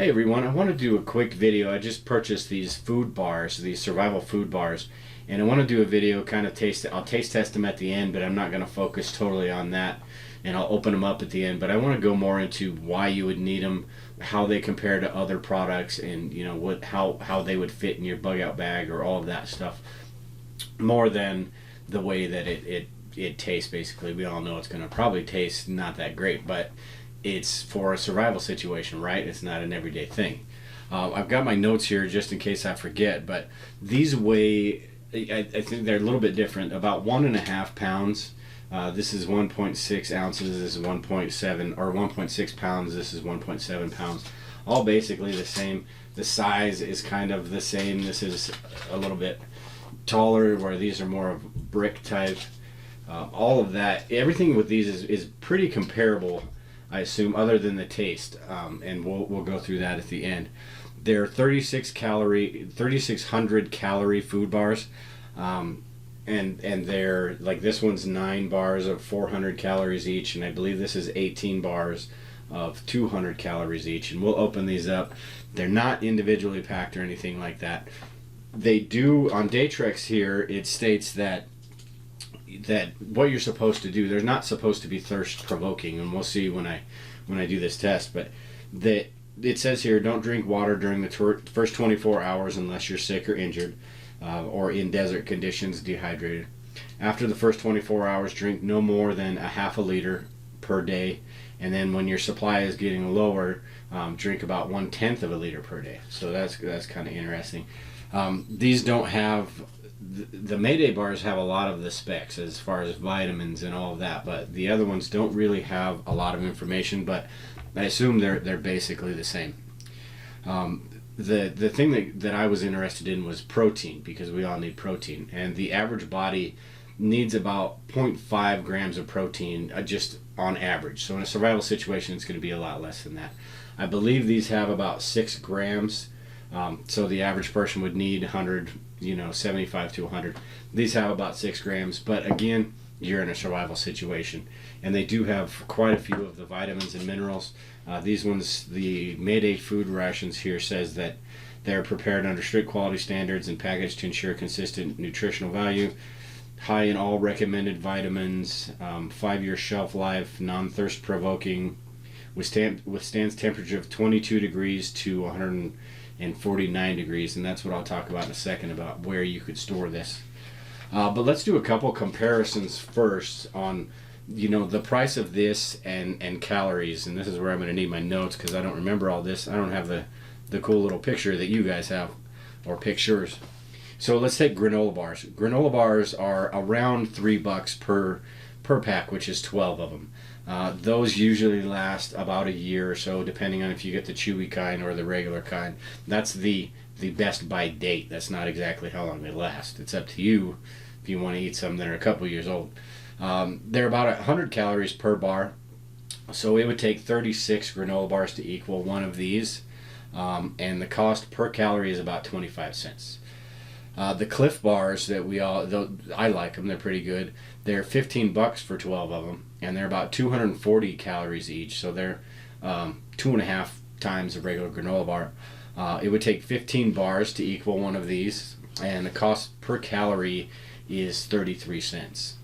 Hey everyone, I want to do a quick video. I just purchased these food bars, these survival food bars, and I want to do a video kind of I'll taste test them at the end, but I'm not going to focus totally on that, and I'll open them up at the end. But I want to go more into why you would need them, how they compare to other products, and you know how they would fit in your bug out bag or all of that stuff, more than the way that it tastes. Basically, we all know it's going to probably taste not that great, but it's for a survival situation, right? It's not an everyday thing. I've got my notes here just in case I forget, but these weigh, I think they're a little bit different, about 1.5 pounds. This is 1.6 ounces, this is 1.7, or 1.6 pounds, this is 1.7 pounds. All basically the same. The size is kind of the same. This is a little bit taller, where these are more of brick type. All of that, everything with these is pretty comparable, I assume, other than the taste, and we'll go through that at the end. They're 3,600 calorie food bars, and they're like, this one's 9 bars of 400 calories each, and I believe this is 18 bars of 200 calories each. And we'll open these up. They're not individually packed or anything like that. They do on Datrex here. It states that what you're supposed to do, they're not supposed to be thirst provoking, and we'll see when I do this test, but that it says here, don't drink water during the first 24 hours unless you're sick or injured, or in desert conditions dehydrated. After the first 24 hours, drink no more than a half a liter per day, and then when your supply is getting lower, drink about 1/10 of a liter per day. So that's kind of interesting. These don't have, the Mayday bars have a lot of the specs as far as vitamins and all of that, but the other ones don't really have a lot of information, but I assume they're basically the same. The thing that I was interested in was protein, because we all need protein, and the average body needs about 0.5 grams of protein, just on average. So in a survival situation, it's going to be a lot less than that. I believe these have about 6 grams. So the average person would need 100, 75 to 100. These have about 6 grams, but again, you're in a survival situation. And they do have quite a few of the vitamins and minerals. These ones, the Mayday food rations here says that they're prepared under strict quality standards and packaged to ensure consistent nutritional value. High in all recommended vitamins, 5-year shelf life, non-thirst provoking, withstands temperature of 22 degrees to 149 degrees, and that's what I'll talk about in a second, about where you could store this. But let's do a couple comparisons first on the price of this and calories, and this is where I'm going to need my notes because I don't remember all this. I don't have the cool little picture that you guys have, or pictures. So let's take granola bars. Granola bars are around $3 per pack, which is 12 of them. Those usually last about a year or so, depending on if you get the chewy kind or the regular kind. That's the best by date. That's not exactly how long they last. It's up to you if you want to eat some that are a couple years old. They're about 100 calories per bar, so it would take 36 granola bars to equal one of these, and the cost per calorie is about 25 cents. The Cliff bars that I like them, they're pretty good. They're $15 for 12 of them, and they're about 240 calories each, so they're 2.5 times a regular granola bar. It would take 15 bars to equal one of these, and the cost per calorie is 33 cents.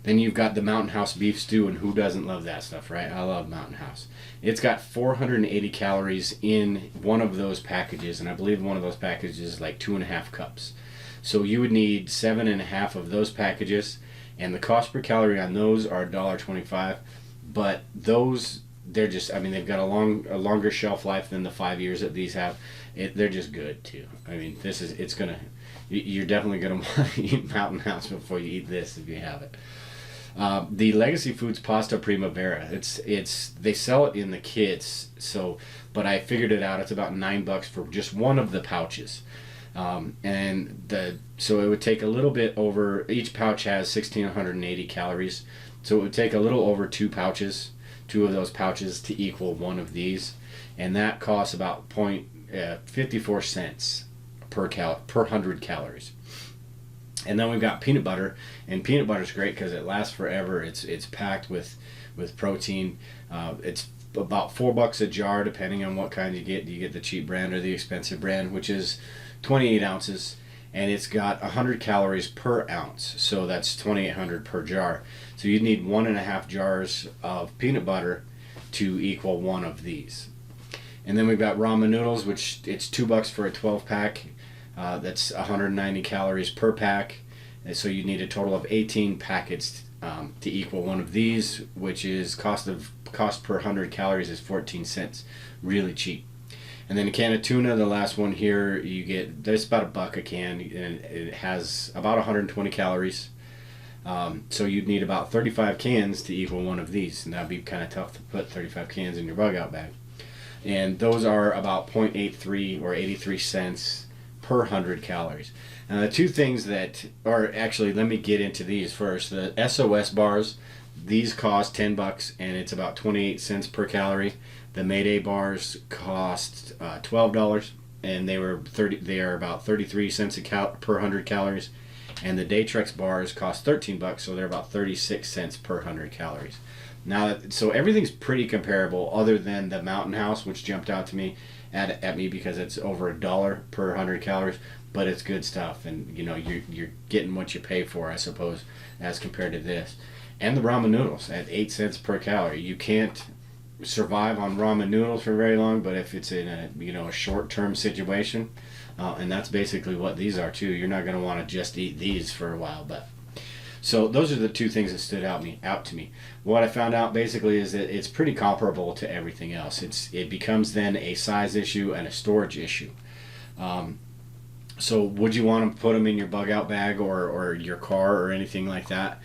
Then you've got the Mountain House beef stew, and who doesn't love that stuff, right? I love Mountain House. It's got 480 calories in one of those packages, and I believe one of those packages is like 2.5 cups. So you would need 7.5 of those packages, and the cost per calorie on those are $1.25. But those, they're just, they've got a longer shelf life than the 5 years that these have. They're just good too. You're definitely gonna want to eat Mountain House before you eat this if you have it. The Legacy Foods Pasta Primavera, they sell it in the kits, but I figured it out. It's about $9 for just one of the pouches, so it would take a little bit over. Each pouch has 1,680 calories, so it would take a little over two of those pouches to equal one of these, and that costs about 54 cents per 100 calories. And then we've got peanut butter, and peanut butter is great because it lasts forever. It's packed with protein. It's about $4 a jar, depending on what kind you get. Do you get the cheap brand or the expensive brand, which is 28 ounces, and it's got 100 calories per ounce, so that's 2,800 per jar. So you'd need 1.5 jars of peanut butter to equal one of these. And then we've got ramen noodles, which it's $2 for a 12 pack. That's 190 calories per pack. And so you need a total of 18 packets to equal one of these, which is cost per 100 calories is 14 cents. Really cheap. And then a can of tuna, the last one here, you get, there's about $1 a can, and it has about 120 calories. So you'd need about 35 cans to equal one of these, and that'd be kind of tough to put 35 cans in your bug out bag. And those are about 0.83 or 83 cents per 100 calories. Now the two things that, or actually let me get into these first. The SOS bars, these cost $10 and it's about 28 cents per calorie. The Mayday bars cost $12 and they are about 33 cents per 100 calories. And the Datrex bars cost $13, so they're about 36 cents per 100 calories. Now, so everything's pretty comparable, other than the Mountain House, which jumped out to me at me because it's over $1 per 100 calories. But it's good stuff, and you know you're getting what you pay for, I suppose, as compared to this. And the ramen noodles at 8 cents per calorie. You can't survive on ramen noodles for very long, but if it's in a short-term situation, and that's basically what these are too. You're not going to want to just eat these for a while, but. So those are the two things that stood out to me. What I found out basically is that it's pretty comparable to everything else. It becomes then a size issue and a storage issue. So would you want to put them in your bug out bag or your car or anything like that?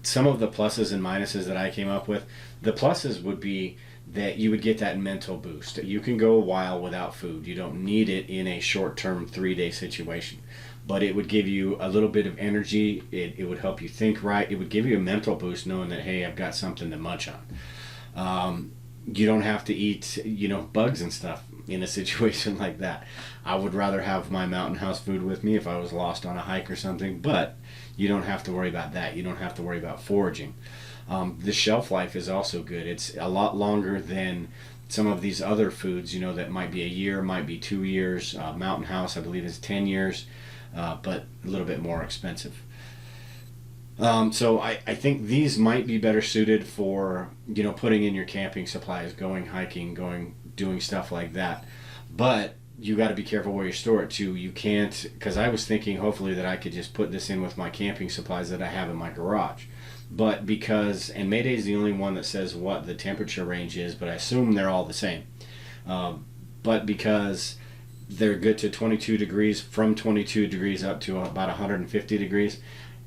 Some of the pluses and minuses that I came up with, the pluses would be that you would get that mental boost. You can go a while without food. You don't need it in a short-term 3-day situation. But it would give you a little bit of energy. It would help you think right. It would give you a mental boost knowing that, hey, I've got something to munch on. You don't have to eat, bugs and stuff in a situation like that. I would rather have my Mountain House food with me if I was lost on a hike or something, but you don't have to worry about that. You don't have to worry about foraging. The shelf life is also good. It's a lot longer than some of these other foods, that might be a year, might be 2 years. Mountain House, I believe, is 10 years. But a little bit more expensive. So I think these might be better suited for, putting in your camping supplies, going hiking, doing stuff like that. But you got to be careful where you store it too. You can't, because I was thinking hopefully that I could just put this in with my camping supplies that I have in my garage. But and Mayday is the only one that says what the temperature range is, but I assume they're all the same. But because they're good to 22 degrees, from 22 degrees up to about 150 degrees.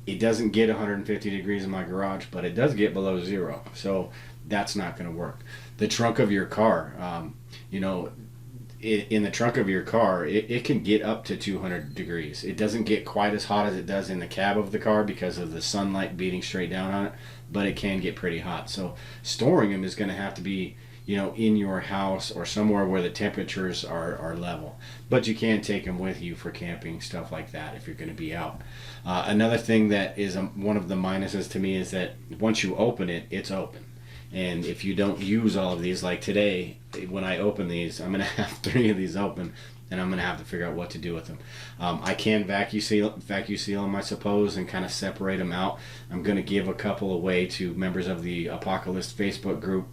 It doesn't get 150 degrees in my garage, but it does get below zero. So that's not going to work. The trunk of your car, in the trunk of your car, it can get up to 200 degrees. It doesn't get quite as hot as it does in the cab of the car because of the sunlight beating straight down on it, but it can get pretty hot. So storing them is going to have to be in your house or somewhere where the temperatures are level. But you can take them with you for camping, stuff like that, if you're going to be out. Another thing that is one of the minuses to me is that once you open it, it's open. And if you don't use all of these, like today, when I open these, I'm going to have 3 of these open, and I'm going to have to figure out what to do with them. I can vacuum seal them, I suppose, and kind of separate them out. I'm going to give a couple away to members of the Apocalypse Facebook group,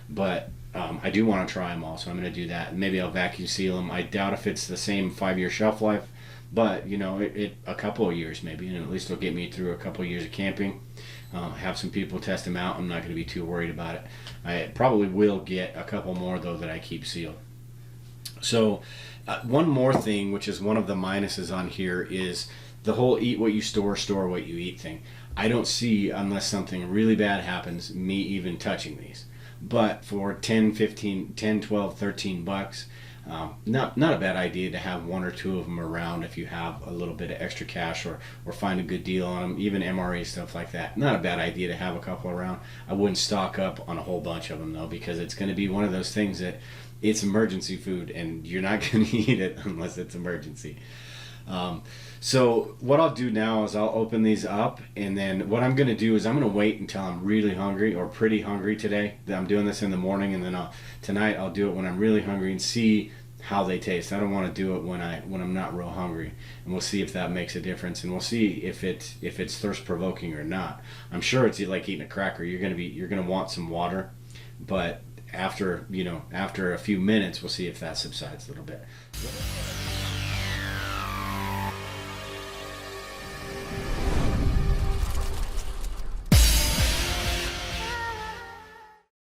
but I do want to try them all, so I'm going to do that. And maybe I'll vacuum seal them. I doubt if it's the same 5-year shelf life, but a couple of years maybe, and at least it'll get me through a couple of years of camping. Have some people test them out. I'm not going to be too worried about it. I probably will get a couple more though that I keep sealed. So one more thing, which is one of the minuses on here, is the whole eat what you store what you eat thing. I don't see, unless something really bad happens, me even touching these. But for 10, 15, 10, 12, 13 bucks, not a bad idea to have 1 or 2 of them around if you have a little bit of extra cash or find a good deal on them, even MRE stuff like that. Not a bad idea to have a couple around. I wouldn't stock up on a whole bunch of them though, because it's going to be one of those things that it's emergency food and you're not going to eat it unless it's emergency. So what I'll do now is I'll open these up, and then what I'm going to do is I'm going to wait until I'm really hungry or pretty hungry today. I'm doing this in the morning, and then tonight I'll do it when I'm really hungry and see how they taste. I don't want to do it when I'm not real hungry, and we'll see if that makes a difference, and we'll see if it's thirst provoking or not. I'm sure it's like eating a cracker. You're gonna want some water, but after a few minutes, we'll see if that subsides a little bit.